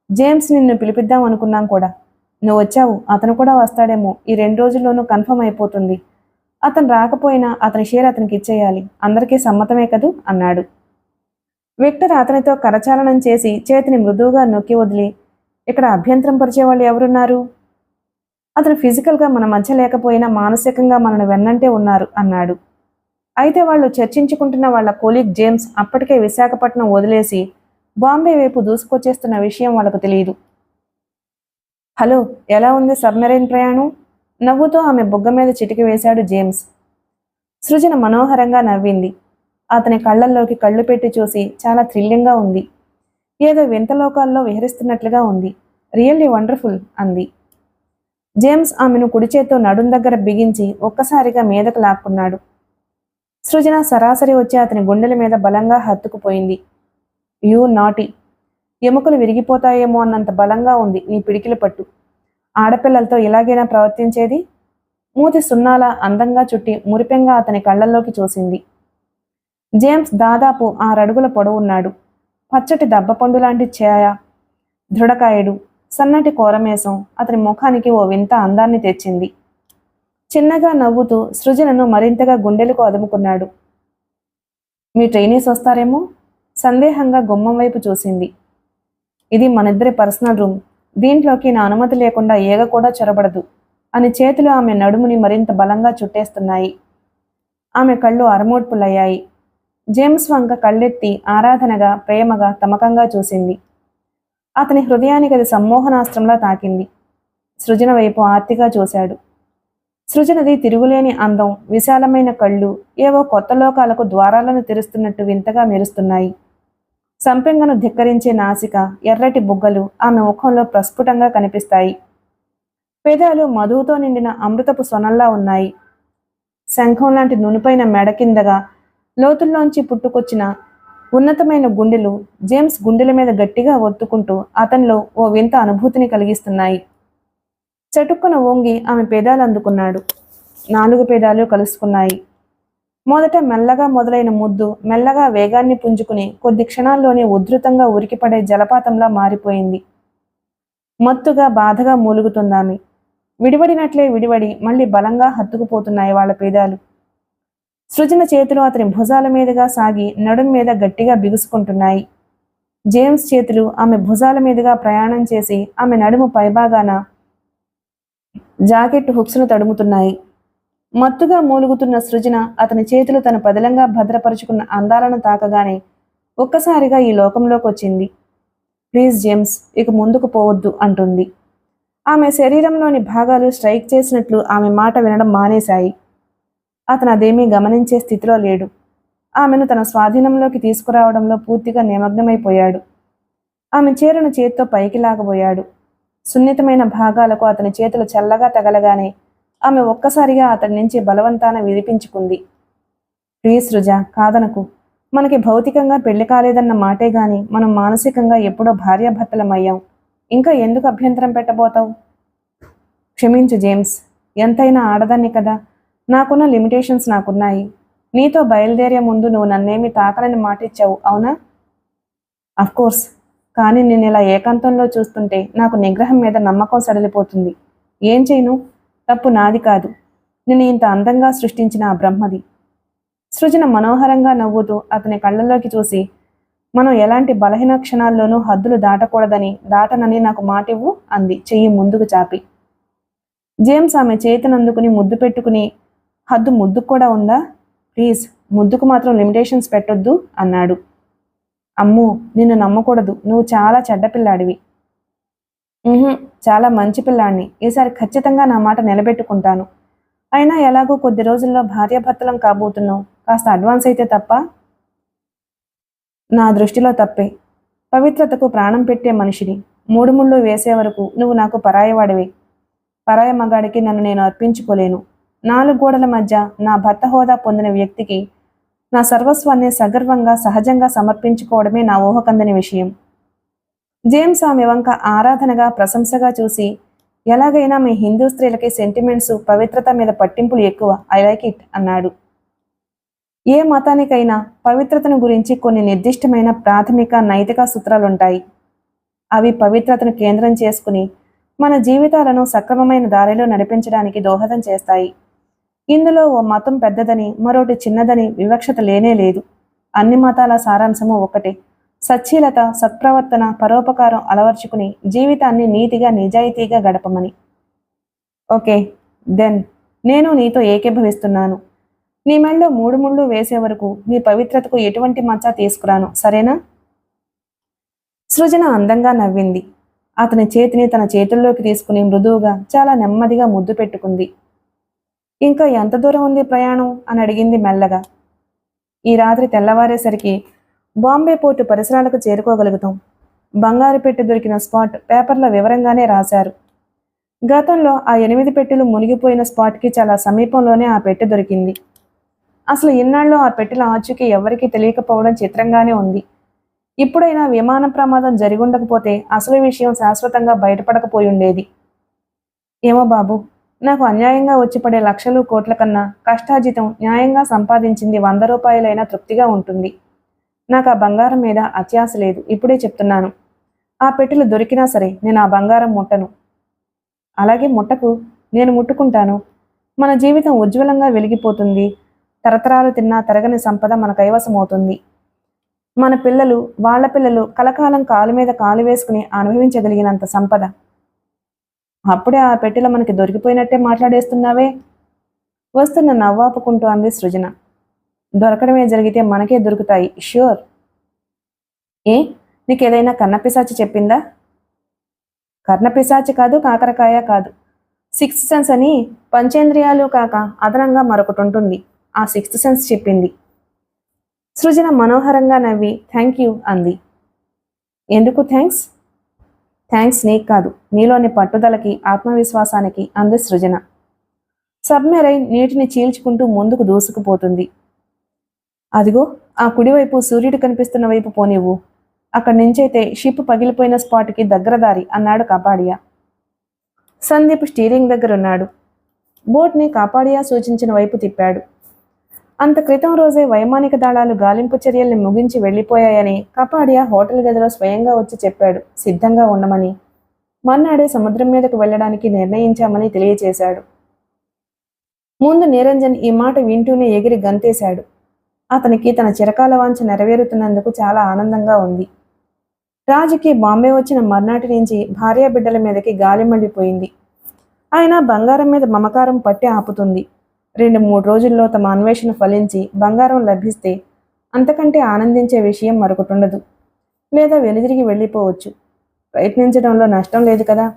[SPEAKER 1] జేమ్స్ నిన్ను పిలిపిద్దాం అనుకున్నాం కూడా. నువ్వు వచ్చావు, అతను కూడా వస్తాడేమో. ఈ 2 రోజుల్లోనూ కన్ఫర్మ్ అయిపోతుంది. అతను రాకపోయినా అతని షేర్ అతనికి ఇచ్చేయాలి. అందరికీ సమ్మతమే కదూ అన్నాడు. విక్టర్ అతనితో కరచాలనం చేసి చేతిని మృదువుగా నొక్కి వదిలి, ఇక్కడ అభ్యంతరం పరిచేవాళ్ళు ఎవరున్నారు? అతను ఫిజికల్గా మన మధ్య లేకపోయినా మానసికంగా మనను వెన్నంటే ఉన్నారు అన్నాడు. అయితే వాళ్ళు చర్చించుకుంటున్న వాళ్ళ కొలీగ్ జేమ్స్ అప్పటికే విశాఖపట్నం వదిలేసి బాంబే వైపు దూసుకొచ్చేస్తున్న విషయం వాళ్ళకు తెలియదు. హలో, ఎలా ఉంది సబ్మెరైన్ ప్రయాణం? నవ్వుతో ఆమె బుగ్గ మీద చిటికి వేశాడు జేమ్స్. సృజన మనోహరంగా నవ్వింది. అతని కళ్ళల్లోకి కళ్ళు పెట్టి చూసి చాలా థ్రిల్లింగ్గా ఉంది. ఏదో వింత లోకాల్లో విహరిస్తున్నట్లుగా ఉంది. రియల్లీ వండర్ఫుల్ అంది. జేమ్స్ ఆమెను కుడి చేత్తో నడుం దగ్గర బిగించి ఒక్కసారిగా మీదకు లాక్కున్నాడు. సృజన సరాసరి వచ్చి అతని గుండెల మీద బలంగా హత్తుకుపోయింది. యూ నాటి, ఎముకలు విరిగిపోతాయేమో అన్నంత బలంగా ఉంది నీ పిడికిల పట్టు. ఆడపిల్లలతో ఇలాగైనా ప్రవర్తించేది? మూతి సున్నాలా అందంగా చుట్టి మురిపెంగా అతని కళ్ళల్లోకి చూసింది. జేమ్స్ దాదాపు 6 అడుగుల పొడవున్నాడు. పచ్చటి దబ్బపండు లాంటి ఛాయ, దృఢకాయుడు, సన్నటి కోరమేసం అతని ముఖానికి ఓ వింత అందాన్ని తెచ్చింది. చిన్నగా నవ్వుతూ సృజనను మరింతగా గుండెలకు అదుముకున్నాడు. మీ ట్రైనీస్ వస్తారేమో? సందేహంగా గుమ్మం వైపు చూసింది. ఇది మనిద్దరి పర్సనల్ రూమ్. దీంట్లోకి నా అనుమతి లేకుండా ఈగ కూడా చొరబడదు అని చేతులు ఆమె నడుముని మరింత బలంగా చుట్టేస్తున్నాయి. ఆమె కళ్ళు అరమోడ్పులయ్యాయి. జేమ్స్ వంక కళ్ళెత్తి ఆరాధనగా, ప్రేమగా, తమకంగా చూసింది. అతని హృదయానికి అది సమ్మోహనాస్త్రంలా తాకింది. సృజన వైపు ఆర్తిగా చూశాడు. సృజనది తిరుగులేని అందం, విశాలమైన కళ్ళు ఏవో కొత్త లోకాలకు ద్వారాలను తెరుస్తున్నట్టు వింతగా మెరుస్తున్నాయి. సంపెంగను ధిక్కరించే నాసిక, ఎర్రటి బుగ్గలు ఆమె ముఖంలో ప్రస్ఫుటంగా కనిపిస్తాయి. పెదాలు మధువుతో నిండిన అమృతపు సొనల్లా ఉన్నాయి. శంఖం లాంటి నునుపైన మెడ కిందగా లోతుల్లోంచి పుట్టుకొచ్చిన ఉన్నతమైన గుండెలు జేమ్స్ గుండెల మీద గట్టిగా ఒత్తుకుంటూ అతనిలో ఓ వింత అనుభూతిని కలిగిస్తున్నాయి. చటుక్కున వంగి ఆమె పేదాలు అందుకున్నాడు. 4 పేదాలు కలుసుకున్నాయి. మొదట మెల్లగా మొదలైన ముద్దు మెల్లగా వేగాన్ని పుంజుకుని కొద్ది క్షణాల్లోనే ఉధృతంగా ఉరికిపడే జలపాతంలా మారిపోయింది. మత్తుగా, బాధగా మూలుగుతుందామె. విడివడినట్లే విడివడి మళ్ళీ బలంగా హత్తుకుపోతున్నాయి వాళ్ళ పేదాలు. సృజన చేతులు అతని భుజాల మీదుగా సాగి నడుం మీద గట్టిగా బిగుసుకుంటున్నాయి. జేమ్స్ చేతులు ఆమె భుజాల మీదుగా ప్రయాణం చేసి ఆమె నడుము పైభాగాన జాకెట్ హుక్స్ను తడుముతున్నాయి. మత్తుగా మూలుగుతున్న సృజన అతని చేతులు తన పదిలంగా భద్రపరుచుకున్న అందాలను తాకగానే ఒక్కసారిగా ఈ లోకంలోకి వచ్చింది. ప్లీజ్ జేమ్స్, ఇక ముందుకు పోవద్దు అంటుంది. ఆమె శరీరంలోని భాగాలు స్ట్రైక్ చేసినట్లు ఆమె మాట వినడం మానేశాయి. అతను అదేమీ గమనించే స్థితిలో లేడు. ఆమెను తన స్వాధీనంలోకి తీసుకురావడంలో పూర్తిగా నిమగ్నమైపోయాడు. ఆమె చీరను చేత్తో పైకి లాగబోయాడు. సున్నితమైన భాగాలకు అతని చేతులు చల్లగా తగలగానే ఆమె ఒక్కసారిగా అతడి నుంచి బలవంతాన విడిపించుకుంది. ప్లీజ్ సృజ, కాదనకు. మనకి భౌతికంగా పెళ్లి కాలేదన్న మాటే గాని మనం మానసికంగా ఎప్పుడో భార్యాభర్తలమయ్యాం. ఇంకా ఎందుకు అభ్యంతరం పెట్టబోతావు? క్షమించు జేమ్స్, ఎంతైనా ఆడదాన్ని కదా. నాకున్న లిమిటేషన్స్ నాకున్నాయి. నీతో బయలుదేరే ముందు నువ్వు నన్నేమి తాకలని మాటిచ్చావు, అవునా? అఫ్కోర్స్. కానీ నేను ఇలా ఏకాంతంలో చూస్తుంటే నాకు నిగ్రహం మీద నమ్మకం సడలిపోతుంది. ఏం చేయను? తప్పు నాది కాదు. నిన్ను ఇంత అందంగా సృష్టించిన ఆ బ్రహ్మది. సృజన మనోహరంగా నవ్వుతూ అతని కళ్ళల్లోకి చూసి, మనం ఎలాంటి బలహీన క్షణాల్లోనూ హద్దులు దాటనని నాకు మాటివ్వు అంది చెయ్యి ముందుకు చాపి. జేమ్స్ ఆమె చేతినందుకుని ముద్దు పెట్టుకుని, హద్దు ముద్దుకు కూడా ఉందా? ప్లీజ్, ముద్దుకు మాత్రం లిమిటేషన్స్ పెట్టొద్దు అన్నాడు. అమ్మో, నిన్ను నమ్మకూడదు. నువ్వు చాలా చెడ్డపిల్లాడివి. చాలా మంచి పిల్లాడిని. ఈసారి ఖచ్చితంగా నా మాట నిలబెట్టుకుంటాను. అయినా ఎలాగో కొద్ది రోజుల్లో భార్యాభర్తలం కాబోతున్నావు. కాస్త అడ్వాన్స్ అయితే తప్ప? నా దృష్టిలో తప్పే. పవిత్రతకు ప్రాణం పెట్టే మనిషిని 3 ముళ్ళు వేసే వరకు నువ్వు నాకు పరాయవాడివే. పరాయ మగాడికి నన్ను నేను అర్పించుకోలేను. 4 గోడల మధ్య నా భర్త హోదా పొందిన వ్యక్తికి నా సర్వస్వాన్ని సగర్వంగా సహజంగా సమర్పించుకోవడమే నా ఊహకందని విషయం. జేమ్స్ ఆమె వంక ఆరాధనగా ప్రశంసగా చూసి, ఎలాగైనా మీ హిందూ స్త్రీలకి సెంటిమెంట్స్ పవిత్రత మీద పట్టింపులు ఎక్కువ, ఐ లైక్ ఇట్ అన్నాడు. ఏ మతానికైనా పవిత్రతను గురించి కొన్ని నిర్దిష్టమైన ప్రాథమిక నైతిక సూత్రాలుంటాయి. అవి పవిత్రతను కేంద్రం చేసుకుని మన జీవితాలను సక్రమమైన దారిలో నడిపించడానికి దోహదం చేస్తాయి. ఇందులో ఓ మతం పెద్దదని మరోటి చిన్నదని వివక్షత లేనే లేదు. అన్ని మతాల సారాంశము ఒకటే, సచ్చీలత, సత్ప్రవర్తన, పరోపకారం అలవర్చుకుని జీవితాన్ని నీతిగా నిజాయితీగా గడపమని. ఓకే దెన్, నేను నీతో ఏకీభవిస్తున్నాను. నీ మెళ్ళో 3 ముళ్ళు వేసే వరకు నీ పవిత్రతకు ఎటువంటి మచ్చ తీసుకురాను, సరేనా? సృజన అందంగా నవ్వింది. అతని చేతిని తన చేతుల్లోకి తీసుకుని మృదువుగా చాలా నెమ్మదిగా ముద్దు పెట్టుకుంది. ఇంకా ఎంత దూరం ఉంది ప్రయాణం అని అడిగింది మెల్లగా. ఈ రాత్రి తెల్లవారేసరికి బాంబే పోర్టు పరిసరాలకు చేరుకోగలుగుతాం. బంగారు పెట్టె దొరికిన స్పాట్ పేపర్లో వివరంగానే రాశారు. గతంలో ఆ 8 పెట్టెలు మునిగిపోయిన స్పాట్కి చాలా సమీపంలోనే ఆ పెట్టె దొరికింది. అసలు ఇన్నాళ్ళు ఆ పెట్టెల ఆచూకీ ఎవరికీ తెలియకపోవడం చిత్రంగానే ఉంది. ఇప్పుడైనా విమాన ప్రమాదం జరిగుండకపోతే అసలు విషయం శాశ్వతంగా బయటపడకపోయి ఉండేది. ఏమో బాబు, నాకు అన్యాయంగా వచ్చి పడే లక్షలు కోట్ల కన్నా కష్టార్జితం న్యాయంగా సంపాదించింది 100 రూపాయలైనా తృప్తిగా ఉంటుంది. నాకు ఆ బంగారం మీద అత్యాశ లేదు, ఇప్పుడే చెప్తున్నాను. ఆ పెట్టెలు దొరికినా సరే నేను ఆ బంగారం ముట్టను. అలాగే ముట్టకు, నేను ముట్టుకుంటాను. మన జీవితం ఉజ్వలంగా వెలిగిపోతుంది. తరతరాలు తిన్నా తరగని సంపద మన కైవసమవుతుంది. మన పిల్లలు, వాళ్ళ పిల్లలు కలకాలం కాలు మీద కాలు వేసుకుని అనుభవించగలిగినంత సంపద. అప్పుడే ఆ పెట్టెలో మనకి దొరికిపోయినట్టే మాట్లాడేస్తున్నావే. వస్తున్న నవ్వాపుకుంటూ అంది సృజన. దొరకడమే జరిగితే మనకే దొరుకుతాయి, ష్యూర్. ఏ, నీకేదైనా కన్నపిశాచి చెప్పిందా? కర్ణపిశాచి కాదు, కాకరకాయ కాదు. 6th సెన్స్ అని పంచేంద్రియాలు కాక అదనంగా మరొకటి ఉంటుంది. ఆ 6th సెన్స్ చెప్పింది. సృజన మనోహరంగా నవ్వి థ్యాంక్ యూ అంది. ఎందుకు థ్యాంక్స్? థ్యాంక్స్ నీకు కాదు, నీలోని పట్టుదలకి, ఆత్మవిశ్వాసానికి అంది సృజన. సబ్మెరైన్ నీటిని చీల్చుకుంటూ ముందుకు దూసుకుపోతుంది. అదిగో ఆ కుడివైపు సూర్యుడు కనిపిస్తున్న వైపు పోనివ్వు. అక్కడి నుంచైతే షిప్ పగిలిపోయిన స్పాట్కి దగ్గర దారి అన్నాడు కాపాడియా. సందీప్ స్టీరింగ్ దగ్గరున్నాడు. బోట్ని కాపాడియా సూచించిన వైపు తిప్పాడు. అంత క్రితం రోజే వైమానిక దళాలు గాలింపు చర్యల్ని ముగించి వెళ్లిపోయాయని కాపాడియా హోటల్ గదిలో స్వయంగా వచ్చి చెప్పాడు, సిద్ధంగా ఉండమని. మర్నాడే సముద్రం మీదకు వెళ్లడానికి నిర్ణయించామని తెలియచేశాడు. ముందు నిరంజన్ ఈ మాట వింటూనే ఎగిరి గంతేశాడు. అతనికి తన చిరకాల వాంఛ నెరవేరుతున్నందుకు చాలా ఆనందంగా ఉంది. రాజుకి బాంబే వచ్చిన మర్నాటి నుంచి భార్యాబిడ్డల మీదకి గాలి మళ్ళీపోయింది. అయినా బంగారం మీద మమకారం పట్టి ఆపుతుంది. 2-3 రోజుల్లో తమ అన్వేషణ ఫలించి బంగారం లభిస్తే అంతకంటే ఆనందించే విషయం మరొకటుండదు. లేదా వెనుదిరిగి వెళ్ళిపోవచ్చు. ప్రయత్నించడంలో నష్టం లేదు కదా.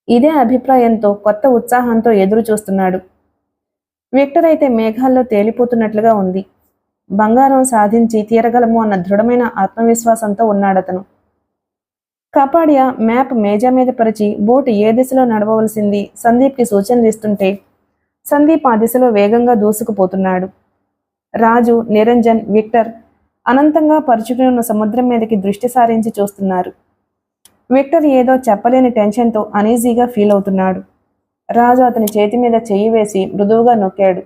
[SPEAKER 1] ఇదే అభిప్రాయంతో కొత్త ఉత్సాహంతో ఎదురు చూస్తున్నాడు. విక్టర్ అయితే మేఘాల్లో తేలిపోతున్నట్లుగా ఉంది. బంగారం సాధించి తీరగలము అన్న దృఢమైన ఆత్మవిశ్వాసంతో ఉన్నాడతను. కాపాడియా మ్యాప్ మేజా మీద పరిచి బోటు ఏ దిశలో నడవవలసింది సందీప్కి సూచనలు ఇస్తుంటే సందీప్ ఆ దిశలో వేగంగా దూసుకుపోతున్నాడు. రాజు, నిరంజన్, విక్టర్ అనంతంగా పరుచుకుని ఉన్న సముద్రం మీదకి దృష్టి సారించి చూస్తున్నారు. విక్టర్ ఏదో చెప్పలేని టెన్షన్తో అనీజీగా ఫీల్ అవుతున్నాడు. రాజు అతని చేతి మీద చెయ్యి వేసి మృదువుగా నొక్కాడు.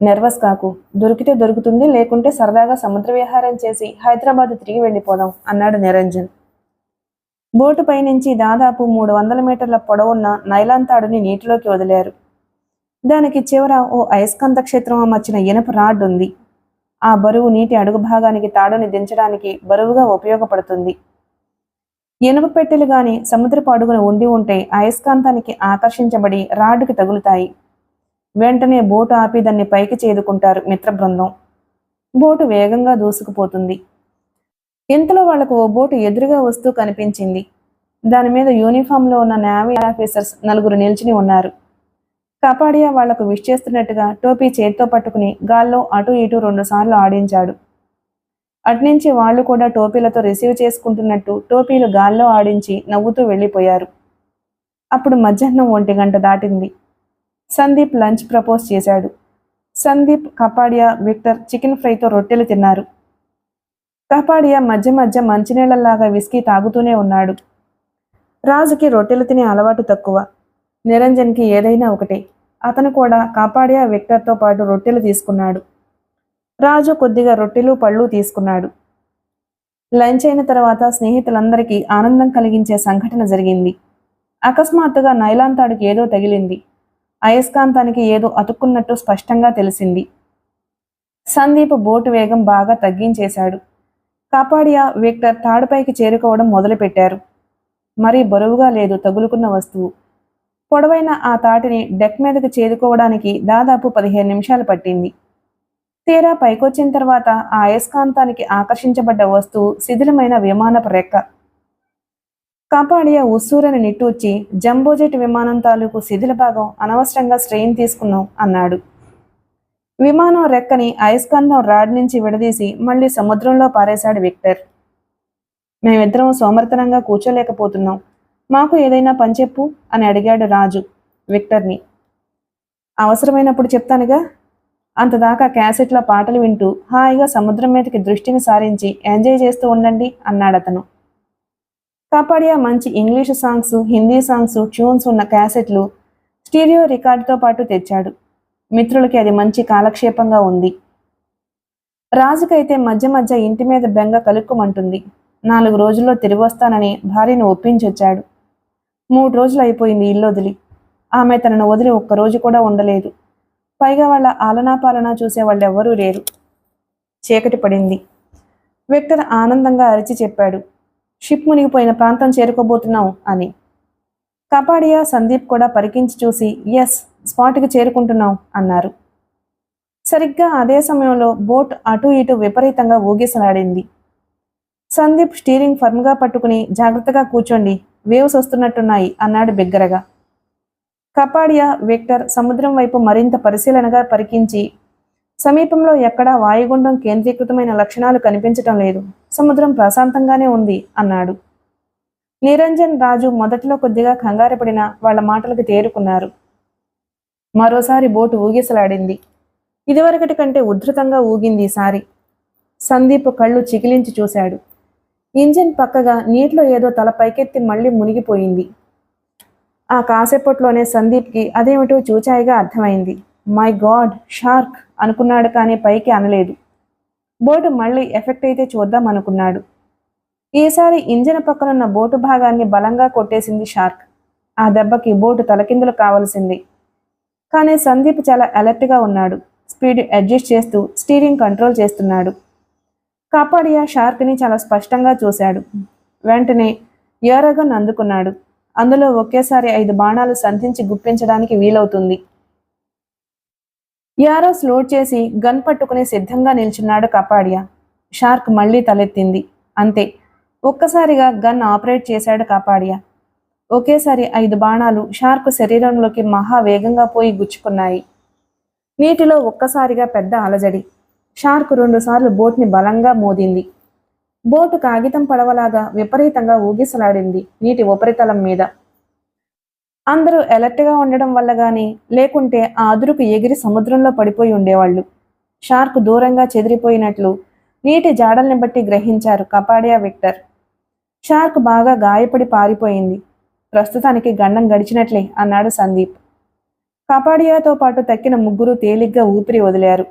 [SPEAKER 1] నెర్వస్ కాకు, దొరికితే దొరుకుతుంది, లేకుంటే సరదాగా సముద్ర విహారం చేసి హైదరాబాద్ తిరిగి వెళ్ళిపోదాం అన్నాడు నిరంజన్. బోటు పైనుంచి దాదాపు 300 మీటర్ల పొడవున్న నైలాన్ తాడుని నీటిలోకి వదిలారు. దానికి చివర ఓ అయస్కాంత క్షేత్రం అమర్చిన ఇనప రాడ్ ఉంది. ఆ బరువు నీటి అడుగు భాగానికి తాడుని దించడానికి బరువుగా ఉపయోగపడుతుంది. ఇనుప పెట్టెలు గాని సముద్రపు అడుగున ఉండి ఉంటే అయస్కాంతానికి ఆకర్షించబడి రాడ్డుకి తగులుతాయి. వెంటనే బోటు ఆపి దాన్ని పైకి చేదుకుంటారు మిత్ర బృందం. బోటు వేగంగా దూసుకుపోతుంది. ఇంతలో వాళ్లకు ఓ బోటు ఎదురుగా వస్తూ కనిపించింది. దాని మీద యూనిఫామ్లో ఉన్న నేవీ ఆఫీసర్స్ 4 నిల్చుని ఉన్నారు. కాపాడియా వాళ్లకు విష్ చేస్తున్నట్టుగా టోపీ చేతితో పట్టుకుని గాల్లో అటూ ఇటూ 2 సార్లు ఆడించాడు. అట్నుంచి వాళ్లు కూడా టోపీలతో రిసీవ్ చేసుకుంటున్నట్టు టోపీలు గాల్లో ఆడించి నవ్వుతూ వెళ్ళిపోయారు. అప్పుడు మధ్యాహ్నం 1 గంట దాటింది. సందీప్ లంచ్ ప్రపోజ్ చేశాడు. సందీప్, కపాడియా, విక్టర్ చికెన్ ఫ్రైతో రొట్టెలు తిన్నారు. కపాడియా మధ్య మధ్య మంచినీళ్లలాగా విస్కీ తాగుతూనే ఉన్నాడు. రాజుకి రొట్టెలు తినే అలవాటు తక్కువ. నిరంజన్కి ఏదైనా ఒకటే. అతను కూడా కాపాడియా, విక్టర్తో పాటు రొట్టెలు తీసుకున్నాడు. రాజు కొద్దిగా రొట్టెలు పళ్ళు తీసుకున్నాడు. లంచ్ అయిన తర్వాత స్నేహితులందరికీ ఆనందం కలిగించే సంఘటన జరిగింది. అకస్మాత్తుగా నైలాన్ తాడుకి ఏదో తగిలింది. అయస్కాంతానికి ఏదో అతుక్కున్నట్టు స్పష్టంగా తెలిసింది. సందీప్ బోటు వేగం బాగా తగ్గించేశాడు. కాపాడియా, విక్టర్ తాడుపైకి చేరుకోవడం మొదలుపెట్టారు. మరీ బరువుగా లేదు తగులుకున్న వస్తువు. పొడవైన ఆ తాటిని డెక్ మీదకి చేరుకోవడానికి దాదాపు 15 నిమిషాలు పట్టింది. తీరా పైకొచ్చిన తర్వాత ఆ అయస్కాంతానికి ఆకర్షించబడ్డ వస్తువు శిథిలమైన విమానపు రెక్క. కాపాడియా ఉస్సూరని నిట్టూర్చి, జంబోజెట్ విమానం తాలూకు శిథిల భాగం అనవసరంగా స్ట్రెయిన్ తీసుకున్నాం అన్నాడు. విమానం రెక్కని అయస్కాంతం రాడ్ నుంచి విడదీసి మళ్ళీ సముద్రంలో పారేశాడు విక్టర్. మేమిద్దరం సోమర్తనంగా కూర్చోలేకపోతున్నాం. మాకు ఏదైనా పని చెప్పు అని అడిగాడు రాజు విక్టర్ని. అవసరమైనప్పుడు చెప్తానుగా. అంతదాకా క్యాసెట్లో పాటలు వింటూ హాయిగా సముద్రం మీదకి దృష్టిని సారించి ఎంజాయ్ చేస్తూ ఉండండి అన్నాడతను. కాపాడియా మంచి English songs, Hindi songs, tunes ఉన్న క్యాసెట్లు స్టీరియో రికార్డుతో పాటు తెచ్చాడు. మిత్రులకి అది మంచి కాలక్షేపంగా ఉంది. రాజుకైతే మధ్య మధ్య ఇంటి మీద బెంగ కలుక్కుమంటుంది. 4 రోజుల్లో తిరిగి వస్తానని భార్యను ఒప్పించొచ్చాడు. 3 రోజులు అయిపోయింది ఇల్లొదిలి. ఆమె తనను వదిలి ఒక్కరోజు కూడా ఉండలేదు. పైగా వాళ్ళ ఆలనాపాలనా చూసే వాళ్ళెవ్వరూ లేరు. చీకటి పడింది. విక్టర్ ఆనందంగా అరిచి చెప్పాడు, షిప్ మునిగిపోయిన ప్రాంతం చేరుకోబోతున్నాం అని. కపాడియా, సందీప్ కూడా పరికించి చూసి ఎస్, స్పాట్కి చేరుకుంటున్నాం అన్నారు. సరిగ్గా అదే సమయంలో బోట్ అటూ ఇటూ విపరీతంగా ఊగిసలాడింది. సందీప్ స్టీరింగ్ ఫర్మ్గా పట్టుకుని జాగ్రత్తగా కూర్చోండి, వేవ్స్ వస్తున్నట్టున్నాయి అన్నాడు బిగ్గరగా. కపాడియా, విక్టర్ సముద్రం వైపు మరింత పరిశీలనగా పరికించి సమీపంలో ఎక్కడా వాయుగుండం కేంద్రీకృతమైన లక్షణాలు కనిపించటం లేదు, సముద్రం ప్రశాంతంగానే ఉంది అన్నాడు. నిరంజన్, రాజు మొదట్లో కొద్దిగా కంగారపడిన వాళ్ళ మాటలకు తేరుకున్నారు. మరోసారి బోటు ఊగిసలాడింది. ఇదివరకటి కంటే ఉధృతంగా ఊగింది ఈసారి. సందీప్ కళ్ళు చికిలించి చూశాడు. ఇంజిన్ పక్కగా నీటిలో ఏదో తల పైకెత్తి మళ్ళీ మునిగిపోయింది. ఆ కాసేపట్లోనే సందీప్కి అదేమిటో చూచాయిగా అర్థమైంది. మై గాడ్, షార్క్ అనుకున్నాడు, కానీ పైకి అనలేదు. బోటు మళ్ళీ ఎఫెక్ట్ అయితే చూద్దాం అనుకున్నాడు. ఈసారి ఇంజిన్ పక్కనున్న బోటు భాగాన్ని బలంగా కొట్టేసింది షార్క్. ఆ దెబ్బకి బోటు తలకిందులు కావలసింది. కానీ సందీప్ చాలా అలర్ట్గా ఉన్నాడు. స్పీడ్ అడ్జస్ట్ చేస్తూ స్టీరింగ్ కంట్రోల్ చేస్తున్నాడు. కాపాడియా షార్క్ని చాలా స్పష్టంగా చూశాడు. వెంటనే ఏరగన్ అందుకున్నాడు. అందులో ఒకేసారి 5 బాణాలు సంధించి గుప్పించడానికి వీలవుతుంది. యారోస్ లోడ్ చేసి గన్ పట్టుకుని సిద్ధంగా నిల్చున్నాడు కపాడియా. షార్క్ మళ్లీ తలెత్తింది. అంతే, ఒక్కసారిగా గన్ ఆపరేట్ చేశాడు కాపాడియా. ఒకేసారి 5 బాణాలు షార్క్ శరీరంలోకి మహా వేగంగా పోయి గుచ్చుకున్నాయి. నీటిలో ఒక్కసారిగా పెద్ద అలజడి. షార్క్ 2 సార్లు బోట్ని బలంగా మోదింది. బోటు కాగితం పడవలాగా విపరీతంగా ఊగిసలాడింది నీటి ఉపరితలం మీద. అందరూ అలర్ట్గా ఉండడం వల్ల గాని, లేకుంటే ఆ అదురుకు ఎగిరి సముద్రంలో పడిపోయి ఉండేవాళ్లు. షార్క్ దూరంగా చెదిరిపోయినట్లు నీటి జాడల్ని బట్టి గ్రహించారు కపాడియా, విక్టర్. షార్క్ బాగా గాయపడి పారిపోయింది. ప్రస్తుతానికి గండం గడిచినట్లే అన్నాడు సందీప్. కపాడియాతో పాటు తక్కిన 3 తేలిగ్గా ఊపిరి వదిలారు.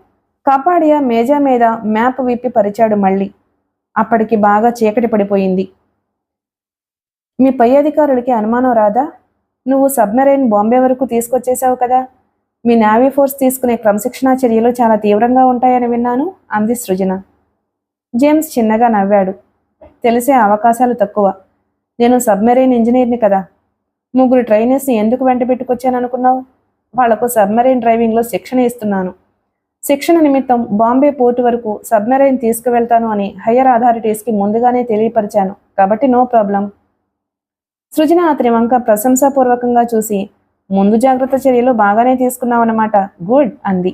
[SPEAKER 1] కపాడియా మేజా మీద మ్యాప్ విప్పి పరిచాడు మళ్ళీ. అప్పటికి బాగా చీకటి పడిపోయింది. మీ పై అధికారులకి అనుమానం రాదా? నువ్వు సబ్మెరైన్ బాంబే వరకు తీసుకొచ్చేశావు కదా. మీ నేవీ ఫోర్స్ తీసుకునే క్రమశిక్షణా చర్యలు చాలా తీవ్రంగా ఉంటాయని విన్నాను అంది సృజన. జేమ్స్ చిన్నగా నవ్వాడు. తెలిసే అవకాశాలు తక్కువ. నేను సబ్మెరైన్ ఇంజనీర్ని కదా. 3 ట్రైనర్స్ని ఎందుకు వెంట పెట్టుకొచ్చాననుకున్నావు? వాళ్లకు సబ్మెరైన్ డ్రైవింగ్లో శిక్షణ ఇస్తున్నాను. శిక్షణ నిమిత్తం బాంబే పోర్టు వరకు సబ్మెరైన్ తీసుకువెళ్తాను అని హయ్యర్ అథారిటీస్కి ముందుగానే తెలియపరిచాను. కాబట్టి నో ప్రాబ్లం. సృజన అతని వంక ప్రశంసాపూర్వకంగా చూసి, ముందు జాగ్రత్త చర్యలు బాగానే తీసుకున్నావన్నమాట, గుడ్ అంది.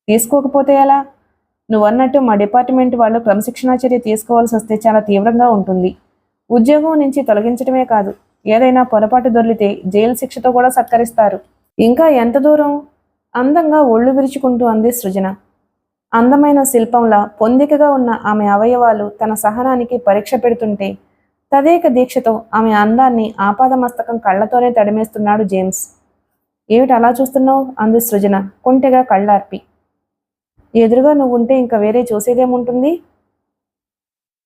[SPEAKER 1] తీసుకోకపోతే ఎలా? నువ్వన్నట్టు మా డిపార్ట్మెంట్ వాళ్ళు క్రమశిక్షణా చర్య తీసుకోవాల్సి వస్తే చాలా తీవ్రంగా ఉంటుంది. ఉద్యోగం నుంచి తొలగించడమే కాదు, ఏదైనా పొరపాటు దొర్లితే జైలు శిక్షతో కూడా సత్కరిస్తారు. ఇంకా ఎంత దూరం? అందంగా ఒళ్ళు విరుచుకుంటూ అంది సృజన. అందమైన శిల్పంలా పొందికగా ఉన్న ఆమె అవయవాలు తన సహనానికి పరీక్ష పెడుతుంటే తదేక దీక్షతో ఆమె అందాన్ని ఆపాదమస్తకం కళ్ళతోనే తడిమేస్తున్నాడు జేమ్స్. ఏమిటి అలా చూస్తున్నావు? అంది సృజన కొంటెగా కళ్ళార్పి. ఎదురుగా నువ్వుంటే ఇంకా వేరే చూసేదేముంటుంది?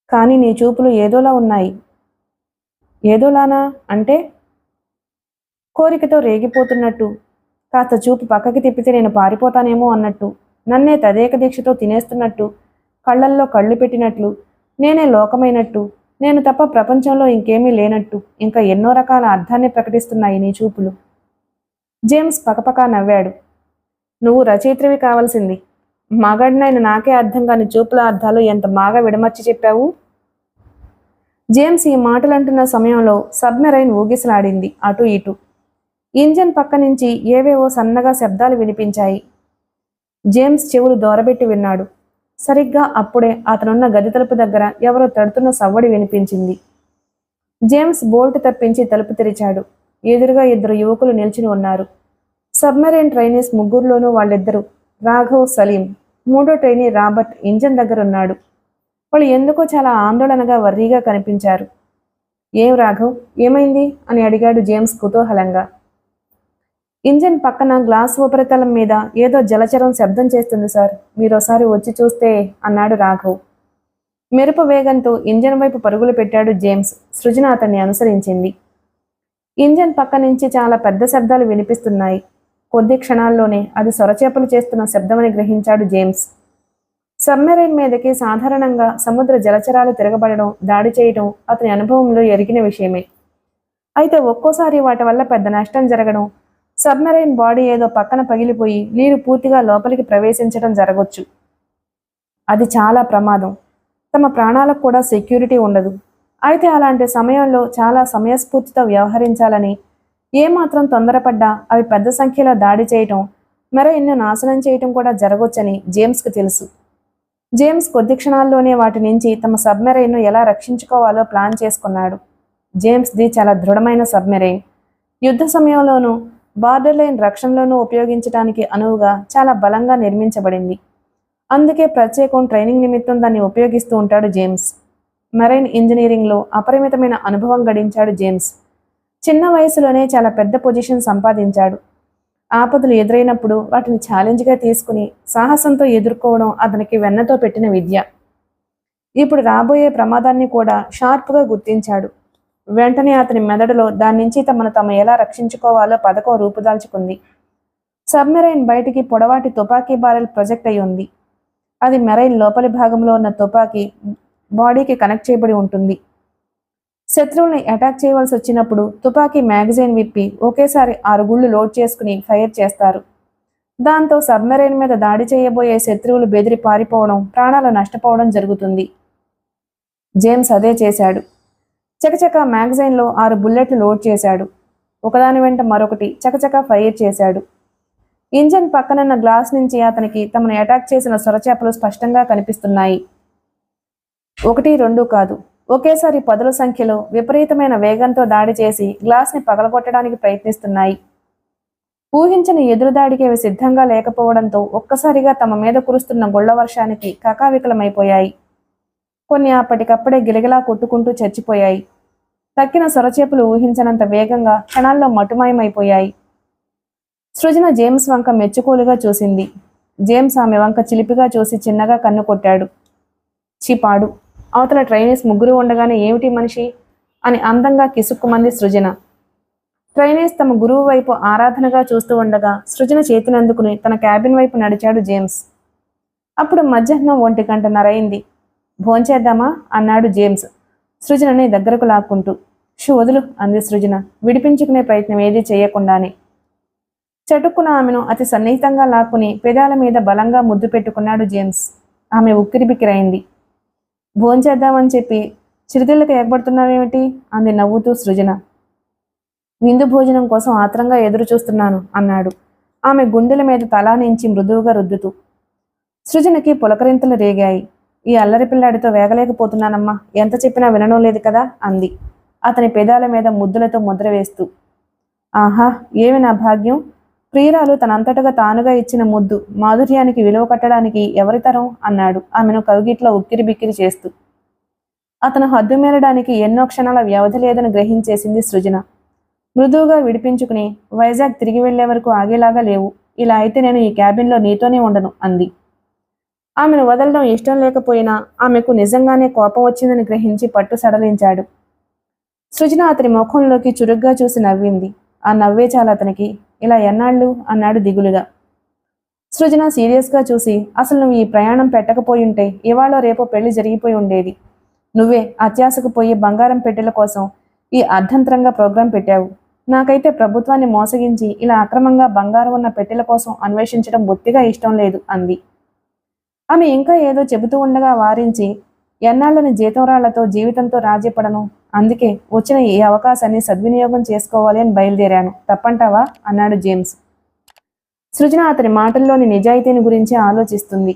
[SPEAKER 1] కానీ నీ చూపులు ఏదోలా ఉన్నాయి. ఏదోలానా అంటే? కోరికతో రేగిపోతున్నట్టు, కాస్త చూపు పక్కకి తిప్పితే నేను పారిపోతానేమో అన్నట్టు, నన్నే తదేక దీక్షతో తినేస్తున్నట్టు, కళ్ళల్లో కళ్ళు పెట్టినట్లు, నేనే లోకమైనట్టు, నేను తప్ప ప్రపంచంలో ఇంకేమీ లేనట్టు, ఇంకా ఎన్నో రకాల అర్థాన్ని ప్రకటిస్తున్నాయి నీ చూపులు. జేమ్స్ పకపకా నవ్వాడు. నువ్వు రచయిత్రివి కావాల్సింది. మగాడినైన నాకే అర్థం కాని చూపుల అర్థాలు ఎంత బాగా విడమర్చి చెప్పావు. జేమ్స్ ఈ మాటలంటున్న సమయంలో సబ్మెరైన్ ఊగిసలాడింది అటు ఇటు. ఇంజన్ పక్క నుంచి ఏవేవో సన్నగా శబ్దాలు వినిపించాయి. జేమ్స్ చెవులు దోరబెట్టి విన్నాడు. సరిగ్గా అప్పుడే అతనున్న గది తలుపు దగ్గర ఎవరో తడుతున్న సవ్వడి వినిపించింది. జేమ్స్ బోల్ట్ తప్పించి తలుపు తెరిచాడు. ఎదురుగా ఇద్దరు యువకులు నిల్చుని ఉన్నారు. సబ్మెరైన్ ట్రైనీస్ ముగ్గురులోనూ వాళ్ళిద్దరూ, రాఘవ్, సలీం. మూడో ట్రైనీ రాబర్ట్ ఇంజన్ దగ్గర ఉన్నాడు. వాళ్ళు ఎందుకో చాలా ఆందోళనగా వర్రీగా కనిపించారు. ఏం రాఘవ్, ఏమైంది అని అడిగాడు జేమ్స్ కుతూహలంగా. ఇంజన్ పక్కన గ్లాస్ ఉపరితలం మీద ఏదో జలచరం శబ్దం చేస్తుంది సార్, మీరోసారి వచ్చి చూస్తే అన్నాడు రాఘవ్. మెరుపు వేగంతో ఇంజన్ వైపు పరుగులు పెట్టాడు జేమ్స్. సృజన అతన్ని అనుసరించింది. ఇంజన్ పక్క నుంచి చాలా పెద్ద శబ్దాలు వినిపిస్తున్నాయి. కొద్ది క్షణాల్లోనే అది సొరచేపలు చేస్తున్న శబ్దమని గ్రహించాడు జేమ్స్. సబ్మెరైన్ మీదకి సాధారణంగా సముద్ర జలచరాలు తిరగబడడం, దాడి చేయడం అతని అనుభవంలో ఎరిగిన విషయమే. అయితే ఒక్కోసారి వాటి వల్ల పెద్ద నష్టం జరగడం, సబ్మెరైన్ బాడీ ఏదో పక్కన పగిలిపోయి నీరు పూర్తిగా లోపలికి ప్రవేశించడం జరగొచ్చు. అది చాలా ప్రమాదం. తమ ప్రాణాలకు కూడా సెక్యూరిటీ ఉండదు. అయితే అలాంటి సమయంలో చాలా సమయస్ఫూర్తితో వ్యవహరించాలని, ఏమాత్రం తొందరపడ్డా అవి పెద్ద సంఖ్యలో దాడి చేయటం, మెరైన్ను నాశనం చేయటం కూడా జరగొచ్చని జేమ్స్కు తెలుసు. జేమ్స్ కొద్ది క్షణాల్లోనే వాటి నుంచి తమ సబ్మెరైన్ను ఎలా రక్షించుకోవాలో ప్లాన్ చేసుకున్నాడు. జేమ్స్ది చాలా దృఢమైన సబ్మెరైన్. యుద్ధ సమయంలోనూ బార్డర్ లైన్ రక్షణలోనూ ఉపయోగించడానికి అనువుగా చాలా బలంగా నిర్మించబడింది. అందుకే ప్రత్యేకం ట్రైనింగ్ నిమిత్తం దాన్ని ఉపయోగిస్తూ ఉంటాడు జేమ్స్. మెరైన్ ఇంజనీరింగ్లో అపరిమితమైన అనుభవం గడించాడు జేమ్స్. చిన్న వయసులోనే చాలా పెద్ద పొజిషన్ సంపాదించాడు. ఆపదలు ఎదురైనప్పుడు వాటిని ఛాలెంజ్గా తీసుకుని సాహసంతో ఎదుర్కోవడం అతనికి వెన్నతో పెట్టిన విద్య. ఇప్పుడు రాబోయే ప్రమాదాన్ని కూడా షార్ప్గా గుర్తించాడు. వెంటనే అతని మెదడులో దాని నుంచి తమను ఎలా రక్షించుకోవాలో పథకం రూపుదాల్చుకుంది. సబ్మెరైన్ బయటికి పొడవాటి తుపాకీ బారెల్ ప్రొజెక్ట్ అయి ఉంది. అది మెరైన్ లోపలి భాగంలో ఉన్న తుపాకీ బాడీకి కనెక్ట్ చేయబడి ఉంటుంది. శత్రువుల్ని అటాక్ చేయవలసి వచ్చినప్పుడు తుపాకీ మ్యాగజైన్ విప్పి ఒకేసారి 6 గుళ్ళు లోడ్ చేసుకుని ఫైర్ చేస్తారు. దాంతో సబ్మెరైన్ మీద దాడి చేయబోయే శత్రువులు బెదిరి పారిపోవడం, ప్రాణాలు నష్టపోవడం జరుగుతుంది. జేమ్స్ అదే చేశాడు. చకచక మ్యాగజైన్లో 6 బుల్లెట్లు లోడ్ చేశాడు. ఒకదాని వెంట మరొకటి చకచక ఫైర్ చేశాడు. ఇంజన్ పక్కనున్న గ్లాస్ నుంచి అతనికి తమను అటాక్ చేసిన సొరచేపలు స్పష్టంగా కనిపిస్తున్నాయి. 1, 2 కాదు, ఒకేసారి 10ల సంఖ్యలో విపరీతమైన వేగంతో దాడి చేసి గ్లాస్ని పగలగొట్టడానికి ప్రయత్నిస్తున్నాయి. ఊహించని ఎదురుదాడికి అవి సిద్ధంగా లేకపోవడంతో ఒక్కసారిగా తమ మీద కురుస్తున్న గుళ్ల వర్షానికి కకావికలమైపోయాయి. కొన్ని అప్పటికప్పుడే గిలగిలా కొట్టుకుంటూ చచ్చిపోయాయి. తక్కిన సొరచేపలు ఊహించనంత వేగంగా క్షణాల్లో మటుమాయమైపోయాయి. సృజన జేమ్స్ వంక మెచ్చుకోలుగా చూసింది. జేమ్స్ ఆమె వంక చిలిపిగా చూసి చిన్నగా కన్ను కొట్టాడు. చీపాడు, అవతల ట్రైనీస్ ముగ్గురు ఉండగానే ఏమిటి మనిషి అని అందంగా కిసుక్కుమంది సృజన. ట్రైనీస్ తమ గురువు వైపు ఆరాధనగా చూస్తూ ఉండగా సృజన చేతినందుకుని తన క్యాబిన్ వైపు నడిచాడు జేమ్స్. అప్పుడు మధ్యాహ్నం 1:30 అయింది. భోంచేద్దామా అన్నాడు జేమ్స్ సృజనని దగ్గరకు లాక్కుంటూ. షూ వదులు అంది సృజన విడిపించుకునే ప్రయత్నం ఏదీ చేయకుండానే. చటుక్కున ఆమెను అతి సన్నిహితంగా లాక్కుని పెదాల మీద బలంగా ముద్దు పెట్టుకున్నాడు జేమ్స్. ఆమె ఉక్కిరిబిక్కిరైంది. భోంచేద్దామని చెప్పి చిరుతిళ్ళకి ఎగబడుతున్నావేమిటి అంది నవ్వుతూ సృజన. విందు భోజనం కోసం ఆత్రంగా ఎదురు చూస్తున్నాను అన్నాడు ఆమె గుండెల మీద తలా నుంచి మృదువుగా రుద్దుతూ. సృజనకి పులకరింతలు రేగాయి. ఈ అల్లరి పిల్లాడితో వేగలేకపోతున్నానమ్మా, ఎంత చెప్పినా వినడం లేదు కదా అంది అతని పెదాల మీద ముద్దులతో ముద్ర వేస్తూ. ఆహా, ఏమి నా భాగ్యం, ప్రియురాలు తనంతటగా తానుగా ఇచ్చిన ముద్దు మాధుర్యానికి విలువ కట్టడానికి ఎవరి తరం అన్నాడు ఆమెను కవిగిట్లో ఉక్కిరి బిక్కిరి చేస్తూ. అతను హద్దు మేరడానికి ఎన్నో క్షణాల వ్యవధి లేదని గ్రహించేసింది సృజన. మృదువుగా విడిపించుకుని, వైజాగ్ తిరిగి వెళ్లే వరకు ఆగేలాగా లేవు. ఇలా అయితే నేను ఈ క్యాబిన్లో నీతోనే ఉండను అంది. ఆమెను వదలడం ఇష్టం లేకపోయినా ఆమెకు నిజంగానే కోపం వచ్చిందని గ్రహించి పట్టు సడలించాడు. సృజన అతని ముఖంలోకి చురుగ్గా చూసి నవ్వింది. ఆ నవ్వే చాలా అతనికి. ఇలా ఎన్నాళ్ళు అన్నాడు దిగులుగా. సృజన సీరియస్గా చూసి, అసలు నువ్వు ఈ ప్రయాణం పెట్టకపోయుంటే ఇవాళ రేపో పెళ్లి జరిగిపోయి ఉండేది. నువ్వే అత్యాశకు పోయి బంగారం పెట్టెల కోసం ఈ అర్ధంతరంగా ప్రోగ్రాం పెట్టావు. నాకైతే ప్రభుత్వాన్ని మోసగించి ఇలా అక్రమంగా బంగారం ఉన్న పెట్టెల కోసం అన్వేషించడం బొత్తిగా ఇష్టం లేదు అంది. ఆమె ఇంకా ఏదో చెబుతూ ఉండగా వారించి, ఎన్నాళ్ళని జీతంరాళ్లతో జీవితంతో రాజీపడను. అందుకే వచ్చిన ఈ అవకాశాన్ని సద్వినియోగం చేసుకోవాలి అని బయలుదేరాను. తప్పంటావా అన్నాడు జేమ్స్. సృజన అతని మాటల్లోని నిజాయితీని గురించి ఆలోచిస్తుంది.